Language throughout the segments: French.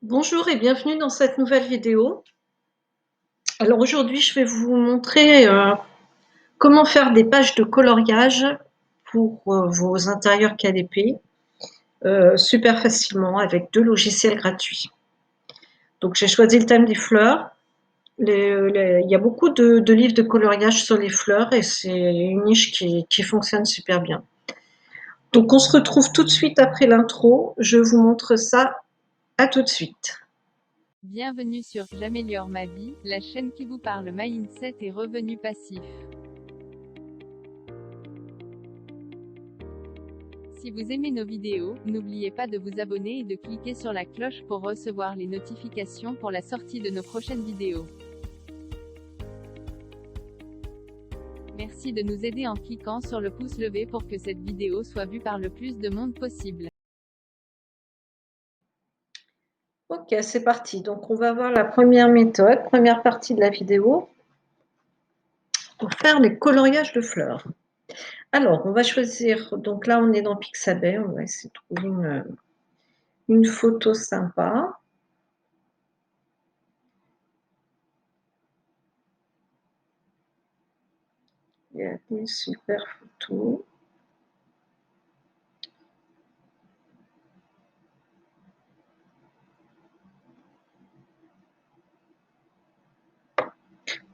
Bonjour et bienvenue dans cette nouvelle vidéo. Alors aujourd'hui, je vais vous montrer comment faire des pages de coloriage pour vos intérieurs canapés super facilement avec 2 logiciels gratuits. Donc j'ai choisi le thème des fleurs. Il y a beaucoup de livres de coloriage sur les fleurs et c'est une niche qui fonctionne super bien. Donc on se retrouve tout de suite après l'intro. Je vous montre ça. À tout de suite. Bienvenue sur J'améliore ma vie, la chaîne qui vous parle mindset et revenus passifs. Si vous aimez nos vidéos, n'oubliez pas de vous abonner et de cliquer sur la cloche pour recevoir les notifications pour la sortie de nos prochaines vidéos. Merci de nous aider en cliquant sur le pouce levé pour que cette vidéo soit vue par le plus de monde possible. Ok, c'est parti. Donc, on va voir la première méthode, première partie de la vidéo, pour faire les coloriages de fleurs. Alors, on va choisir, donc là, on est dans Pixabay, on va essayer de trouver une photo sympa. Il y a des super photos.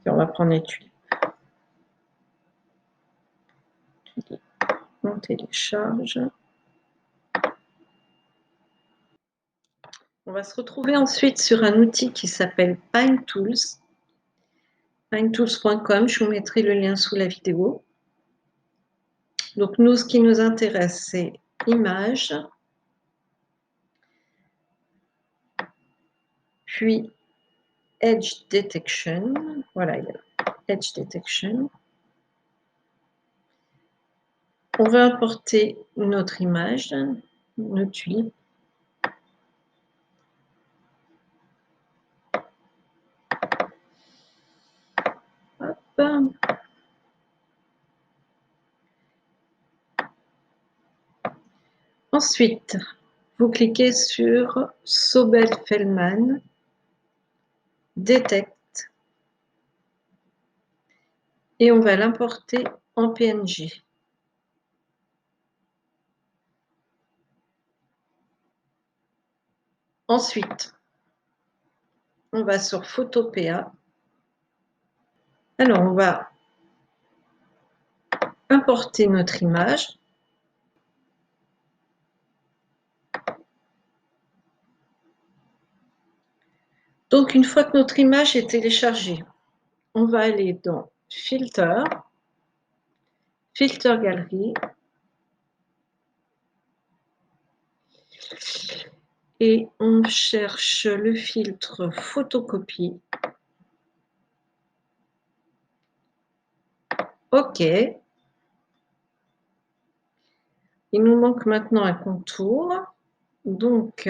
Et on va prendre les tulipes. On télécharge. On va se retrouver ensuite sur un outil qui s'appelle PineTools. PineTools.com, je vous mettrai le lien sous la vidéo. Donc nous, ce qui nous intéresse, c'est images, puis Edge Detection. Voilà, il y a Edge Detection. On va importer notre image, nos tulipes. Hop. Ensuite, vous cliquez sur Sobel-Feldman, Detect, et on va l'importer en PNG. Ensuite, on va sur Photopea. Alors, on va importer notre image. Donc, une fois que notre image est téléchargée, on va aller dans Filter, Filter Galerie, et on cherche le filtre photocopie. OK. Il nous manque maintenant un contour. Donc,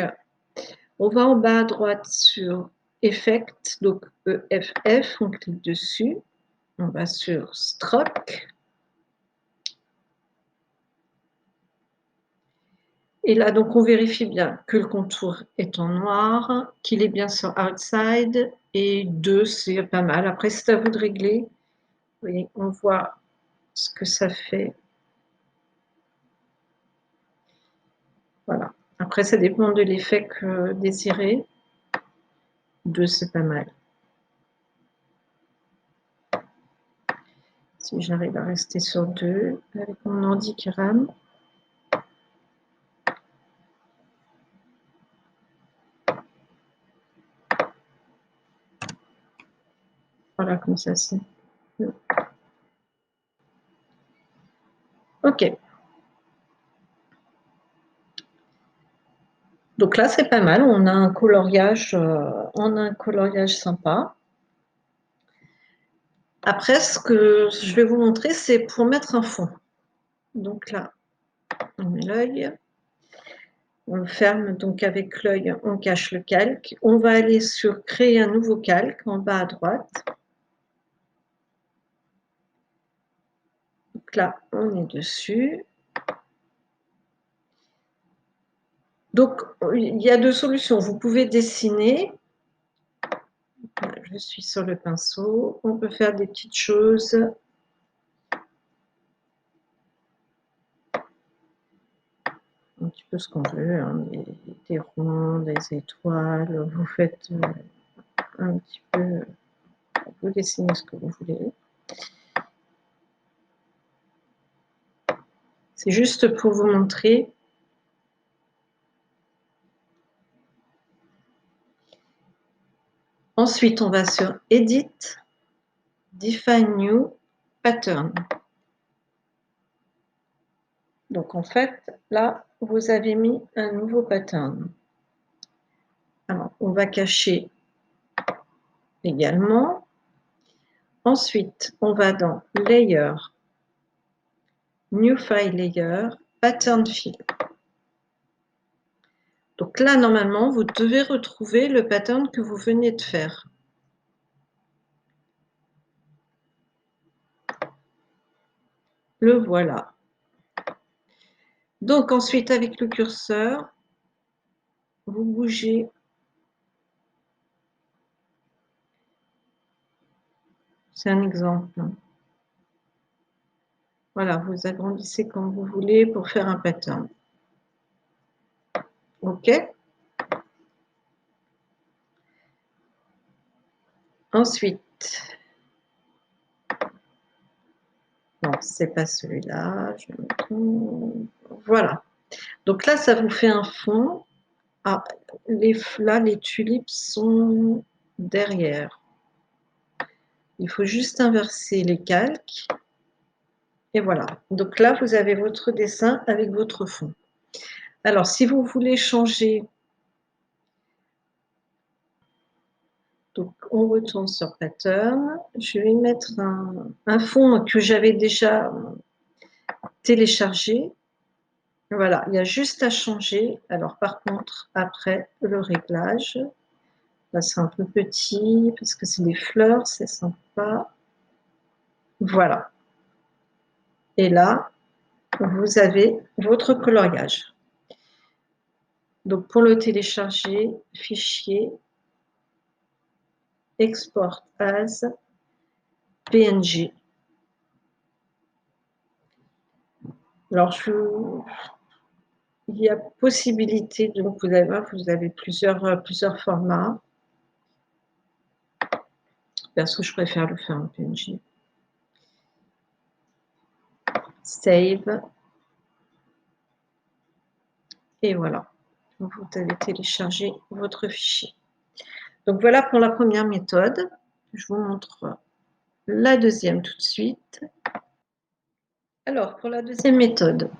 on va en bas à droite sur Effect, donc EFF, on clique dessus. On va sur Stroke. Et là, donc, on vérifie bien que le contour est en noir, qu'il est bien sur Outside, et 2, c'est pas mal. Après, c'est à vous de régler. Vous voyez, on voit ce que ça fait. Voilà. Après, ça dépend de l'effet que désiré. 2, c'est pas mal. Si j'arrive à rester sur 2 avec mon ordi qui rame. Voilà, comme ça, c'est. OK. Donc là, c'est pas mal. On a un coloriage sympa. Après, ce que je vais vous montrer, c'est pour mettre un fond. Donc là, on met l'œil. On ferme, donc avec l'œil, on cache le calque. On va aller sur créer un nouveau calque en bas à droite. Donc là, on est dessus. Donc, il y a deux solutions. Vous pouvez dessiner. Je suis sur le pinceau. On peut faire des petites choses. Un petit peu ce qu'on veut, hein, des ronds, des étoiles. Vous faites un petit peu, vous dessinez ce que vous voulez. C'est juste pour vous montrer. Ensuite, on va sur Edit, Define New Pattern. Donc en fait, là, vous avez mis un nouveau pattern. Alors, on va cacher également. Ensuite, on va dans Layer, New File Layer, Pattern Fill. Donc là, normalement, vous devez retrouver le pattern que vous venez de faire. Le voilà. Donc ensuite, avec le curseur, vous bougez. C'est un exemple. Voilà, vous agrandissez comme vous voulez pour faire un pattern. OK. Ensuite, non, c'est pas celui-là. Voilà. Donc là, ça vous fait un fond. Ah, là, les tulipes sont derrière. Il faut juste inverser les calques. Et voilà. Donc là, vous avez votre dessin avec votre fond. Alors, si vous voulez changer, donc on retourne sur Pattern. Je vais mettre un fond que j'avais déjà téléchargé. Voilà, il y a juste à changer. Alors, par contre, après le réglage, là, c'est un peu petit parce que c'est des fleurs, c'est sympa. Voilà. Et là, vous avez votre coloriage. Donc, pour le télécharger, fichier, export as PNG. Alors, il y a possibilité, donc vous avez plusieurs formats. Perso, je préfère le faire en PNG. Save. Et voilà. Vous avez téléchargé votre fichier. Donc voilà pour la première méthode. Je vous montre la deuxième tout de suite. Alors, pour la deuxième méthode,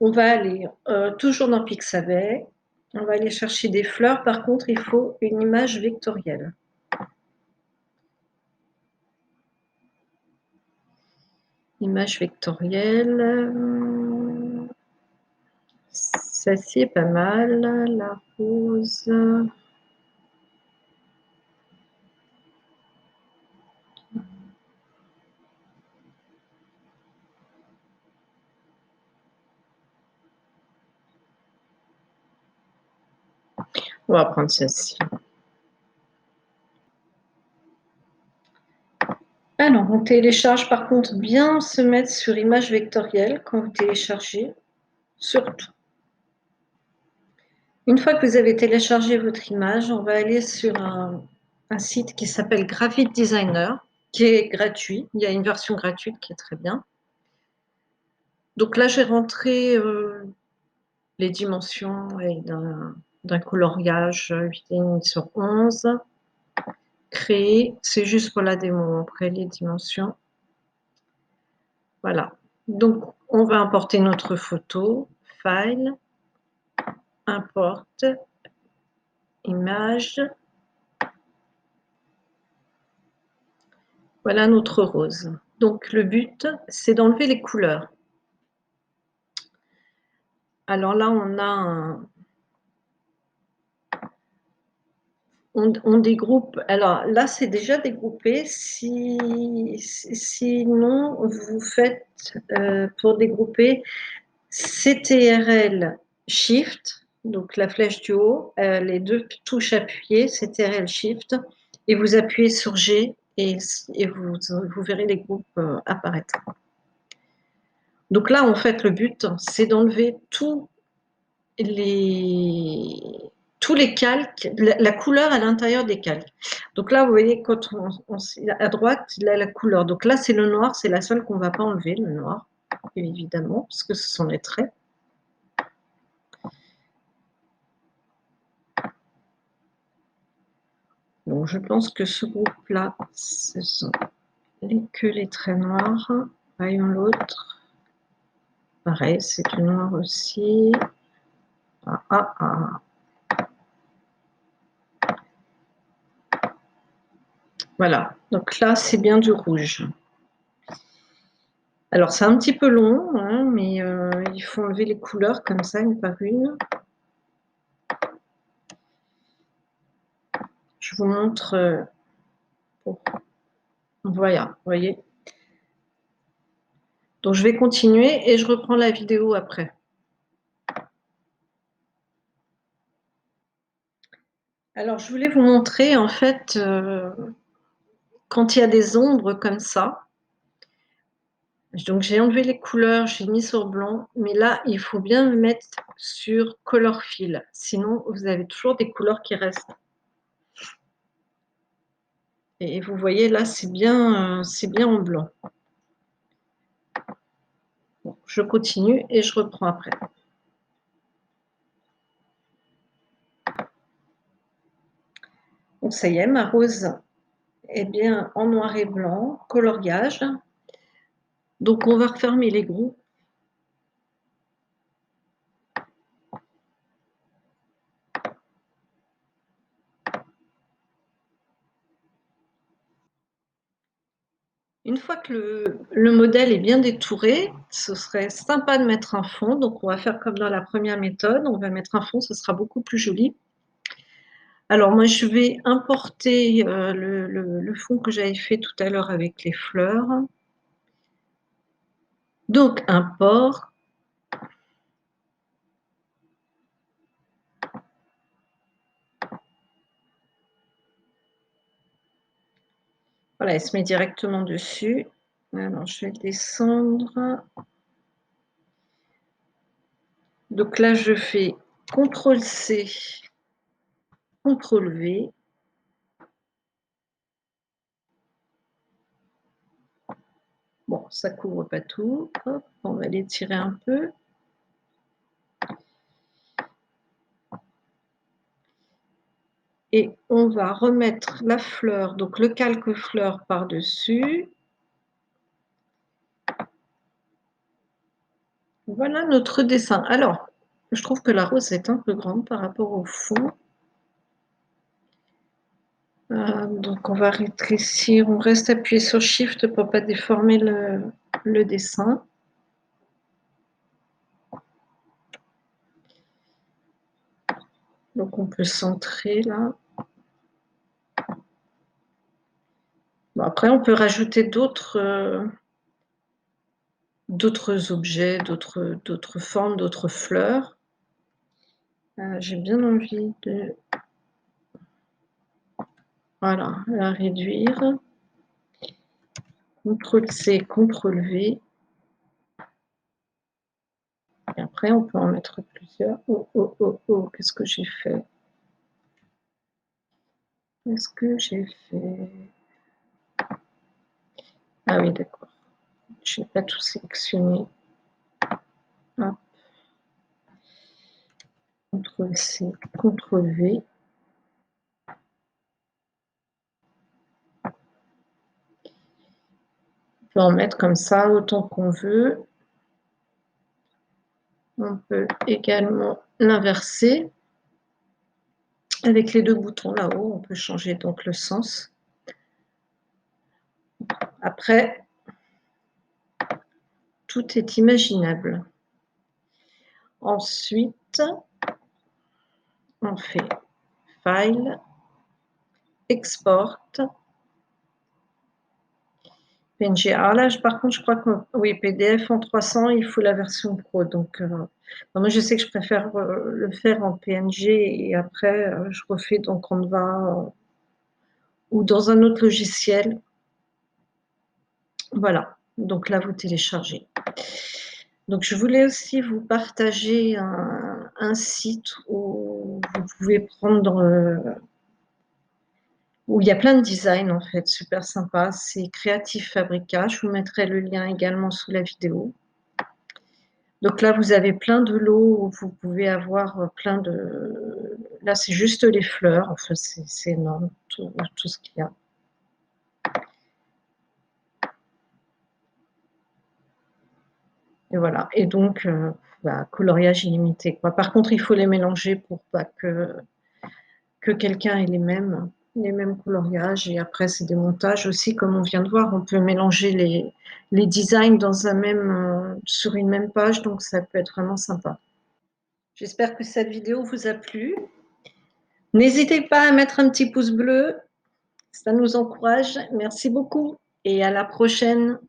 on va aller toujours dans Pixabay. On va aller chercher des fleurs. Par contre, il faut une image vectorielle. Image vectorielle. Celle-ci est pas mal. La rose. On va prendre celle-ci. Alors, on télécharge par contre bien se mettre sur image vectorielle quand vous téléchargez, surtout. Une fois que vous avez téléchargé votre image, on va aller sur un site qui s'appelle Graphic Designer, qui est gratuit. Il y a une version gratuite qui est très bien. Donc là, j'ai rentré les dimensions d'un coloriage 8,5 sur 11. Créer, c'est juste pour la démo. Après les dimensions. Voilà. Donc, on va importer notre photo. File, importe, image. Voilà notre rose. Donc, le but, c'est d'enlever les couleurs. Alors là, on a on dégroupe. Alors là, c'est déjà dégroupé. Sinon, vous faites pour dégrouper CTRL Shift, donc la flèche du haut, les deux touches appuyées, c'est RL Shift, et vous appuyez sur G et vous verrez les groupes apparaître. Donc là, en fait, le but, c'est d'enlever tous les calques, la couleur à l'intérieur des calques. Donc là, vous voyez, quand à droite, il a la couleur. Donc là, c'est le noir, c'est la seule qu'on ne va pas enlever, le noir, évidemment, parce que ce sont les traits. Donc je pense que ce groupe-là, ce sont que les traits noirs. Voyons l'autre. Pareil, c'est du noir aussi. Ah, ah, ah. Voilà, donc là, c'est bien du rouge. Alors, c'est un petit peu long, hein, mais il faut enlever les couleurs comme ça, une par une. Je vous montre. Voilà, vous voyez. Donc, je vais continuer et je reprends la vidéo après. Alors, je voulais vous montrer, en fait, quand il y a des ombres comme ça. Donc, j'ai enlevé les couleurs, j'ai mis sur blanc, mais là, il faut bien le mettre sur Color Fill. Sinon, vous avez toujours des couleurs qui restent. Et vous voyez, là, c'est bien en blanc. Bon, je continue et je reprends après. Donc, ça y est, ma rose est bien en noir et blanc, coloriage. Donc, on va refermer les groupes. Une fois que le modèle est bien détouré, ce serait sympa de mettre un fond. Donc, on va faire comme dans la première méthode. On va mettre un fond, ce sera beaucoup plus joli. Alors, moi, je vais importer le fond que j'avais fait tout à l'heure avec les fleurs. Donc, import. Voilà, il se met directement dessus. Alors, je vais descendre. Donc là, je fais CTRL-C, CTRL-V. Bon, ça ne couvre pas tout. Hop, on va l'étirer un peu. Et on va remettre la fleur, donc le calque fleur par-dessus. Voilà notre dessin. Alors, je trouve que la rose est un peu grande par rapport au fond. Donc, on va rétrécir. On reste appuyé sur Shift pour ne pas déformer le dessin. Donc, on peut centrer là. Bon, après, on peut rajouter d'autres objets, d'autres formes, d'autres fleurs. J'ai bien envie de la réduire. CTRL-C, CTRL-V. Et après, on peut en mettre plusieurs. Oh, oh, oh, oh, qu'est-ce que j'ai fait? Qu'est-ce que j'ai fait? Ah oui, d'accord. Je n'ai pas tout sélectionné. CTRL-C, CTRL-V. On peut en mettre comme ça autant qu'on veut. On peut également l'inverser. Avec les deux boutons là-haut, on peut changer donc le sens. Après, tout est imaginable. Ensuite, on fait File, Export. PNG. Alors là, par contre, je crois que oui, PDF en 300, il faut la version pro. Donc, moi, je sais que je préfère le faire en PNG et après, je refais dans Canva ou dans un autre logiciel. Voilà. Donc là, vous téléchargez. Donc, je voulais aussi vous partager un site où vous pouvez prendre, où il y a plein de designs en fait, super sympa. C'est Creative Fabrica. Je vous mettrai le lien également sous la vidéo. Donc là, vous avez plein de lots où vous pouvez avoir plein de. Là, c'est juste les fleurs. Enfin, c'est énorme, tout ce qu'il y a. Et voilà. Et donc, coloriage illimité, quoi. Par contre, il faut les mélanger pour pas que quelqu'un ait les mêmes coloriages. Et après, c'est des montages aussi, comme on vient de voir. On peut mélanger les designs dans sur une même page, donc ça peut être vraiment sympa. J'espère que cette vidéo vous a plu. N'hésitez pas à mettre un petit pouce bleu, ça nous encourage. Merci beaucoup et à la prochaine.